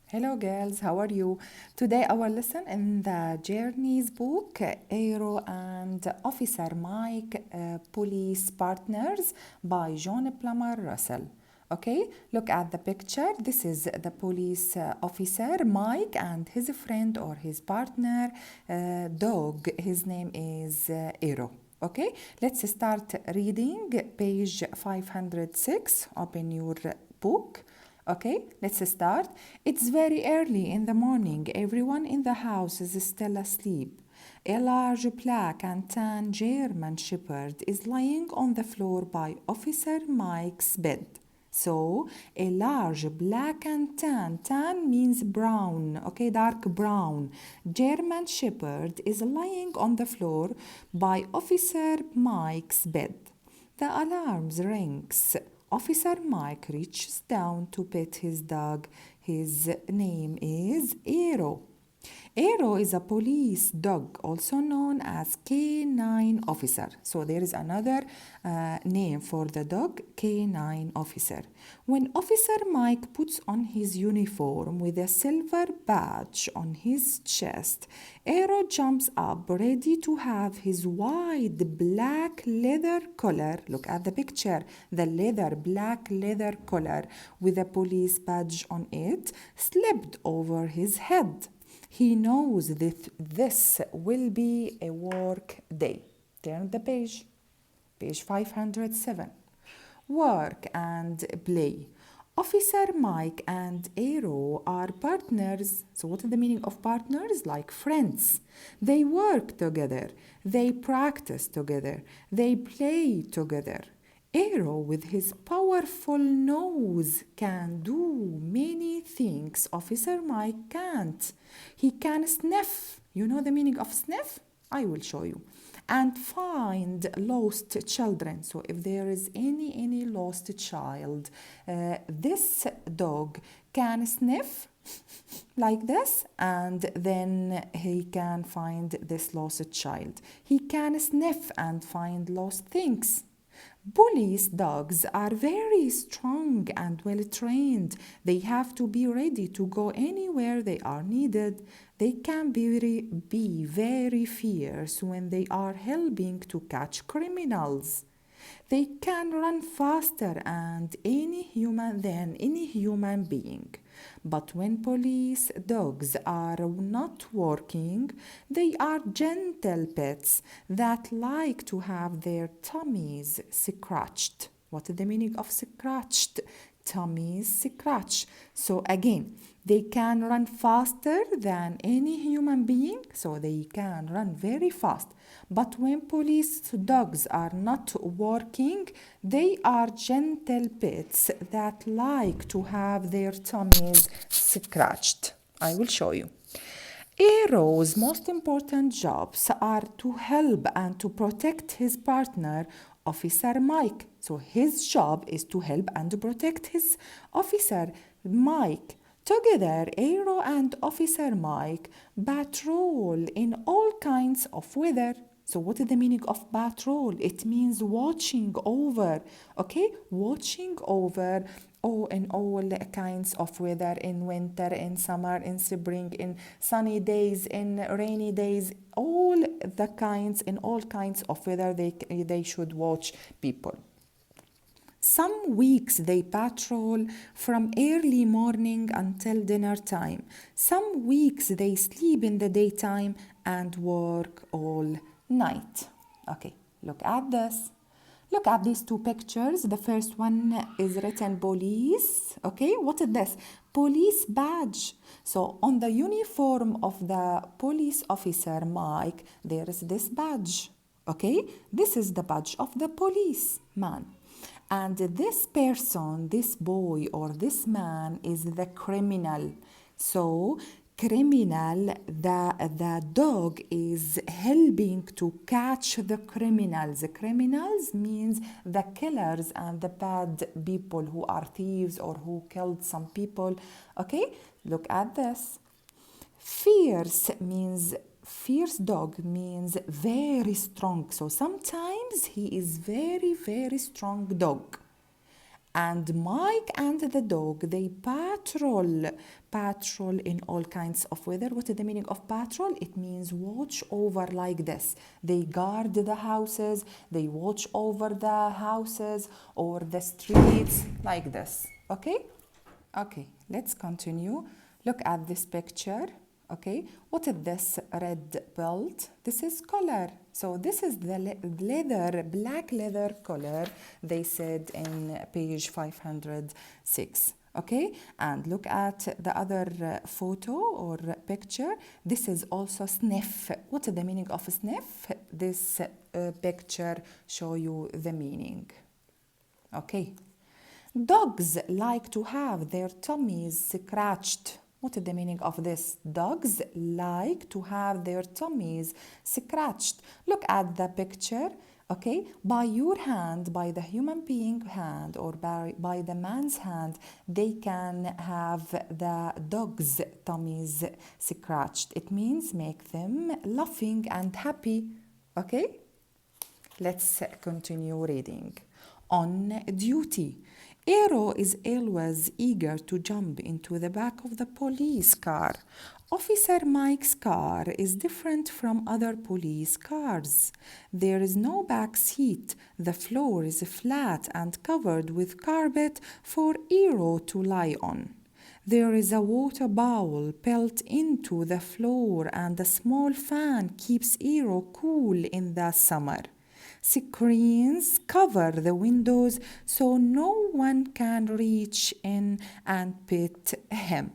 Hello, girls, how are you? Today, our lesson in the Journeys book, Aero and Officer Mike, Police Partners by John Plummer Russell. Okay, look at the picture. This is the police officer Mike and his friend or his partner dog. His name is Aero. Okay, let's start reading page 506. Open your book. Okay, let's start. It's very early in the morning. Everyone in the house is still asleep. A large black and tan German shepherd is lying on the floor by Officer Mike's bed. So, a large black and tan means brown, okay, dark brown. German shepherd is lying on the floor by Officer Mike's bed. The alarms rings. Officer Mike reaches down to pet his dog. His name is Aero. Aero is a police dog, also known as K9 officer. So there is another name for the dog, K9 officer. When Officer Mike puts on his uniform with a silver badge on his chest, Aero jumps up ready to have his wide black leather collar. Look at the picture. The black leather collar with a police badge on it slipped over his head. He knows that this will be a work day. Turn the page. Page 507. Work and play. Officer Mike and Aero are partners. So, what is the meaning of partners? Like friends. They work together. They practice together. They play together. Aero, with his powerful nose, can do many things Officer Mike can't. He can sniff. You know the meaning of sniff? I will show you. And find lost children. So if there is any lost child, this dog can sniff like this, and then he can find this lost child. He can sniff and find lost things. Police dogs are very strong and well trained. They have to be ready to go anywhere they are needed. They can be very fierce when they are helping to catch criminals. They can run faster than any human being. But when police dogs are not working, they are gentle pets that like to have their tummies scratched. What is the meaning of scratched? Tummies scratch. So again, they can run faster than any human being, so they can run very fast. But when police dogs are not working, they are gentle pets that like to have their tummies scratched. I will show you. Aero's most important jobs are to help and to protect his partner, Officer Mike. So his job is to help and protect his officer, Mike. Together, Aero and Officer Mike patrol in all kinds of weather. So what is the meaning of patrol? It means watching over, okay? Watching over in all kinds of weather, in winter, in summer, in spring, in sunny days, in rainy days, in all kinds of weather they should watch people. Some weeks they patrol from early morning until dinner time. Some weeks they sleep in the daytime and work all night. Okay, look at this. Look at these two pictures. The first one is written police. Okay, what is this? Police badge. So on the uniform of the police officer Mike, there is this badge. Okay, this is the badge of the policeman. And this person, this boy or this man is the criminal. So criminal, the dog is helping to catch the criminals. The criminals means the killers and the bad people who are thieves or who killed some people. Okay, look at this. Fierce dog means very strong. So sometimes he is very strong dog. And Mike and the dog, they patrol in all kinds of weather. What is the meaning of patrol? It means watch over like this. They guard the houses, they watch over the houses or the streets like this. Okay? Okay, let's continue. Look at this picture. Okay, what is this red belt? This is color. So this is the leather, black leather color, they said in page 506. Okay, and look at the other photo or picture. This is also sniff. What is the meaning of sniff? This picture show you the meaning. Okay. Dogs like to have their tummies scratched. What is the meaning of this? Dogs like to have their tummies scratched. Look at the picture, okay? By your hand, by the human being hand or by the man's hand, they can have the dog's tummies scratched. It means make them laughing and happy, okay? Let's continue reading. On duty. Aero is always eager to jump into the back of the police car. Officer Mike's car is different from other police cars. There is no back seat. The floor is flat and covered with carpet for Aero to lie on. There is a water bowl built into the floor and a small fan keeps Aero cool in the summer. Screens cover the windows so no one can reach in and pet him.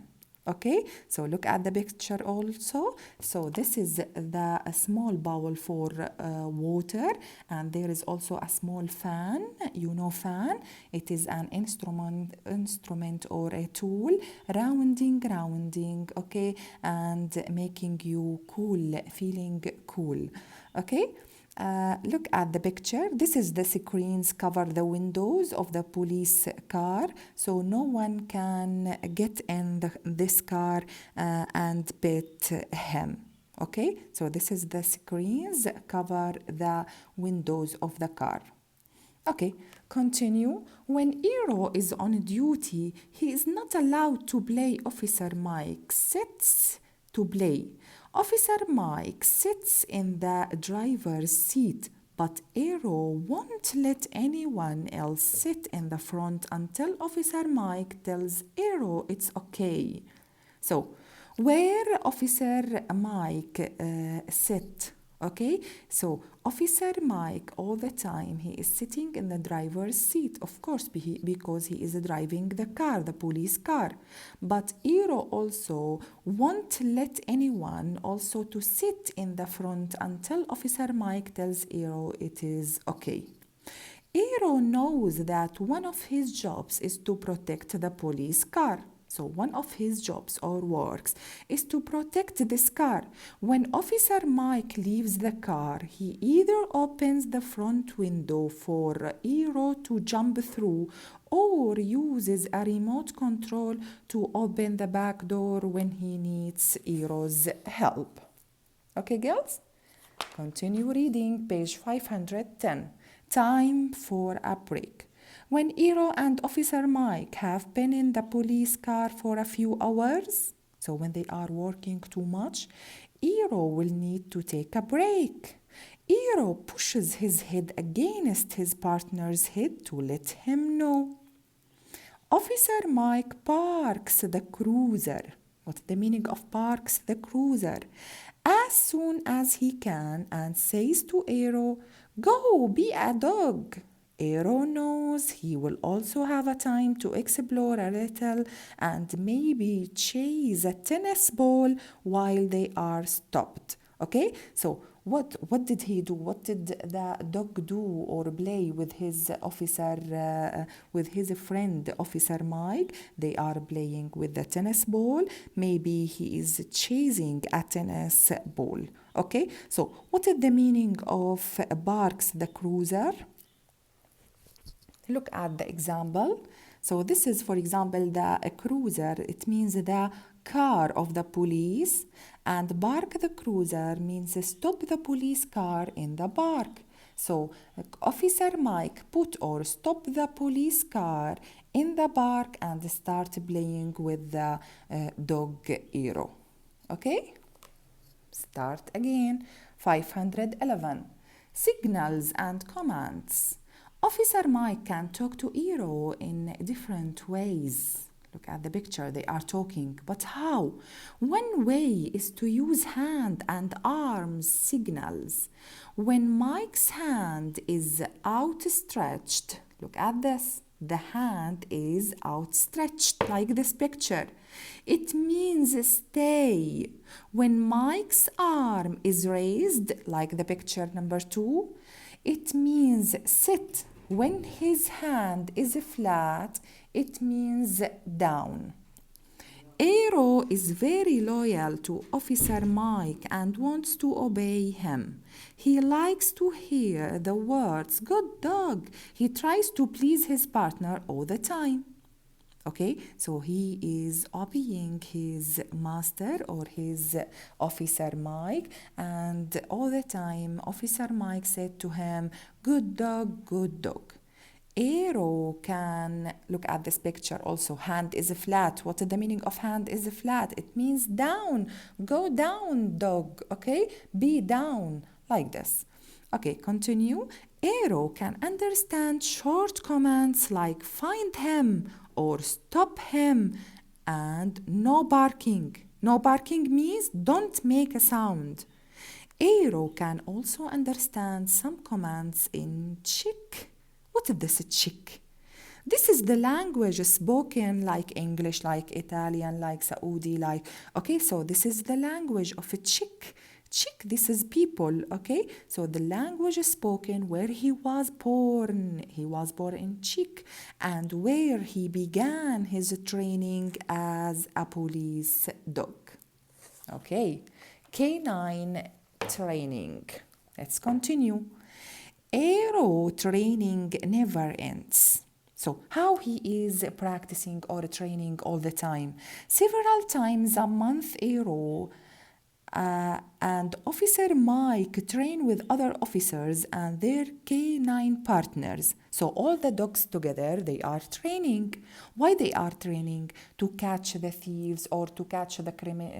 Okay, so look at the picture also. So this is the small bowl for water, and there is also a small fan. You know fan. It is an instrument or a tool, rounding. Okay, and making you cool, feeling cool. Okay. Look at the picture. This is the screens cover the windows of the police car, so no one can get in this car and pet him. Okay, so this is the screens cover the windows of the car. Okay, continue. When Aero is on duty, he is not allowed to play. Officer Mike sits to play. Officer Mike sits in the driver's seat, but Aero won't let anyone else sit in the front until Officer Mike tells Aero it's okay. So, where Officer Mike sit? Okay, so Officer Mike all the time he is sitting in the driver's seat, of course, because he is driving the car, the police car. But Aero also won't let anyone also to sit in the front until Officer Mike tells Aero it is okay. Aero knows that one of his jobs is to protect the police car. So one of his jobs or works is to protect this car. When Officer Mike leaves the car, he either opens the front window for Aero to jump through or uses a remote control to open the back door when he needs Aero's help. Okay, girls? Continue reading page 510. Time for a break. When Aero and Officer Mike have been in the police car for a few hours, so when they are working too much, Aero will need to take a break. Aero pushes his head against his partner's head to let him know. Officer Mike parks the cruiser. What's the meaning of parks the cruiser? As soon as he can and says to Aero, "Go, be a dog." Aero knows he will also have a time to explore a little and maybe chase a tennis ball while they are stopped. Okay, so what did he do? What did the dog do or play with his with his friend Officer Mike? They are playing with the tennis ball. Maybe he is chasing a tennis ball. Okay, so what is the meaning of barks the cruiser? Look at the example. So this is, for example, the cruiser. It means the car of the police, and bark the cruiser means stop the police car in the park. So Officer Mike put or stop the police car in the park and start playing with the dog Aero. Okay? Start again. 511. Signals and commands. Officer Mike can talk to Aero in different ways. Look at the picture, they are talking. But how? One way is to use hand and arms signals. When Mike's hand is outstretched, look at this. The hand is outstretched like this picture. It means stay. When Mike's arm is raised, like the picture number 2, it means sit. When his hand is flat, it means down. Aero is very loyal to Officer Mike and wants to obey him. He likes to hear the words, good dog. He tries to please his partner all the time. Okay, so he is obeying his master or his Officer Mike, and all the time Officer Mike said to him, good dog, good dog. Aero can look at this picture also. Hand is flat. What is the meaning of hand is flat? It means down. Go down, dog. Okay, be down like this. Okay, continue. Aero can understand short commands like find him or stop him and no barking. No barking means don't make a sound. Aero can also understand some commands in Czech. What is this Czech? This is the language spoken like English, like Italian, like Saudi, like, okay, so this is the language of a Czech. Czech, this is people, okay? So the language is spoken where he was born. He was born in Czech and where he began his training as a police dog. Okay, canine training. Let's continue. Aero training never ends. So how he is practicing or training all the time? Several times a month Aero and Officer Mike train with other officers and their canine partners. So all the dogs together, they are training. Why they are training? To catch the thieves or to catch the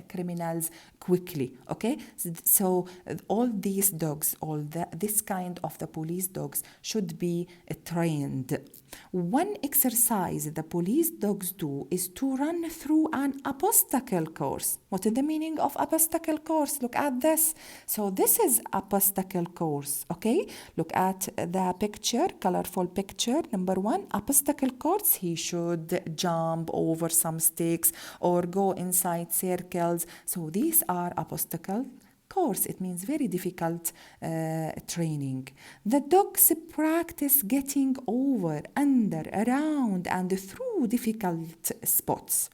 criminals quickly, okay? So all these dogs, this kind of the police dogs should be trained. One exercise the police dogs do is to run through an obstacle course. What is the meaning of obstacle course? Look at this. So this is obstacle course, okay? Look at the picture, colorful picture. Number 1, obstacle course. He should jump over some sticks or go inside circles. So these are obstacle course. It means very difficult training. The dogs practice getting over, under, around, and through difficult spots.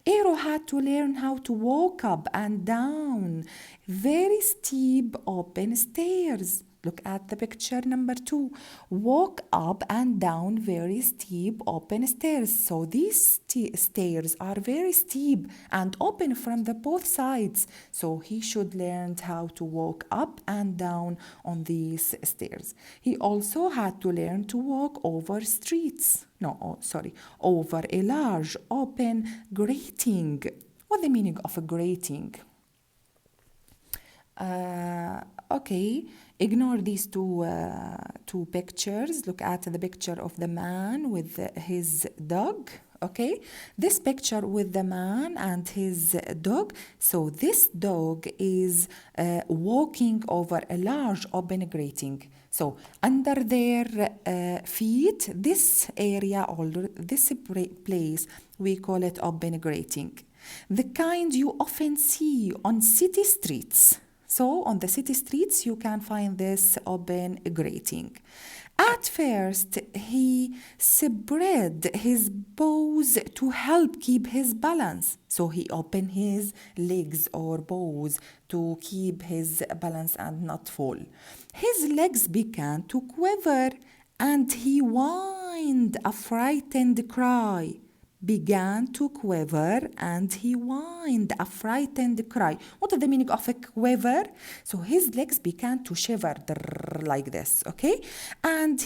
Aero had to learn how to walk up and down very steep open stairs. Look at the picture number 2. Walk up and down very steep open stairs. So these stairs are very steep and open from the both sides. So he should learn how to walk up and down on these stairs. He also had to learn to walk over streets. Over a large open grating. What's the meaning of a grating? Okay, ignore these two pictures. Look at the picture of the man with his dog. Okay, this picture with the man and his dog. So this dog is walking over a large open grating. So under their feet, this area or this place, we call it open grating. The kind you often see on city streets. So on the city streets, you can find this open grating. At first, he spread his paws to help keep his balance. So he opened his legs or paws to keep his balance and not fall. His legs began to quiver and he whined a frightened cry. began to quiver and he whined a frightened cry. What is the meaning of a quiver? So his legs began to shiver like this, okay? And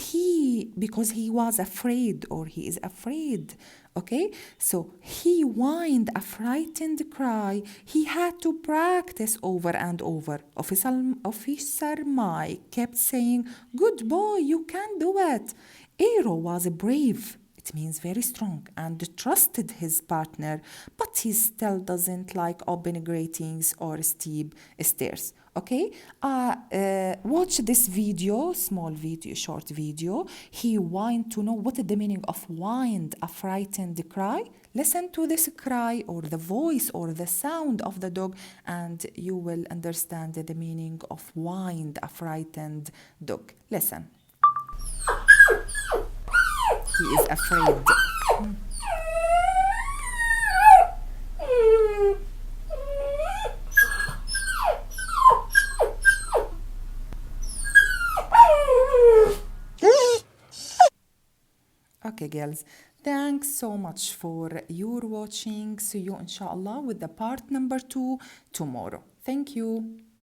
because he was afraid or he is afraid, okay? So he whined a frightened cry. He had to practice over and over. Officer Mike kept saying, "Good boy, you can do it." Aero was brave. It means very strong and trusted his partner, but he still doesn't like open gratings or steep stairs. Okay, watch this video, small video, short video. He whined to know what is the meaning of whined, a frightened cry. Listen to this cry or the voice or the sound of the dog, and you will understand the meaning of whined, a frightened dog. Listen. He is afraid. Okay, girls. Thanks so much for your watching. See you inshallah with the part number 2 tomorrow. Thank you.